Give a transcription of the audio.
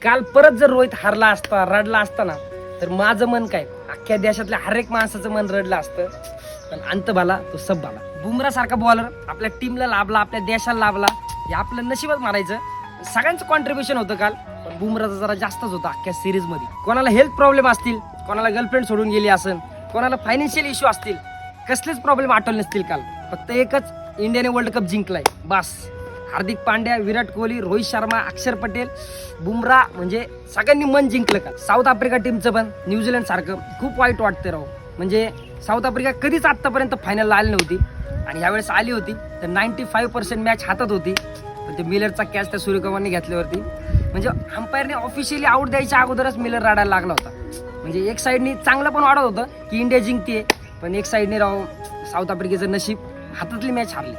काल परत जर रोहित हारला असता, रडला असता ना, तर माझं मन काय, अख्ख्या देशातल्या हर एक माणसाचं मन रडलं असतं. पण अंत भाला तो सब भाला. बुमरा सारखा बॉलर आपल्या टीमला लाभला, आपल्या देशाला लाभला, हे आपलं नशीबच मारायचं. सगळ्यांचं कॉन्ट्रीब्युशन होतं काल, पण बुमराचं जरा जास्तच होतं अख्ख्या सिरीज मध्ये. कोणाला हेल्थ प्रॉब्लेम असतील, कोणाला गर्लफ्रेंड सोडून गेली असेल, कोणाला फायनान्शियल इश्यू असतील, कसलेच प्रॉब्लेम आठवले नसतील काल. फक्त एकच, इंडियाने वर्ल्ड कप जिंकलाय बास. हार्दिक पांड्या, विराट कोहली, रोहित शर्मा, अक्षर पटेल, बुमरा, म्हणजे सगळ्यांनी मन जिंकलं का. साऊथ आफ्रिका टीमचं पण न्यूझीलंड सारखं खूप वाईट वाटते राव. म्हणजे साऊथ आफ्रिका कधीच आतापर्यंत फायनलला आली नव्हती, आणि यावेळेस आली होती तर 95% मॅच हातात होती. पण ते मिलरचा कॅच त्या सूर्यकुमारने घेतल्यावरती, म्हणजे अंपायरने ऑफिशियली आउट द्यायच्या अगोदरच मिलर रडायला लागला होता. म्हणजे एक साईडनी चांगलं पण वाटत होतं की इंडिया जिंकते, पण एक साईडने राव साऊथ आफ्रिकेचं नशीब, हातातली मॅच हारली.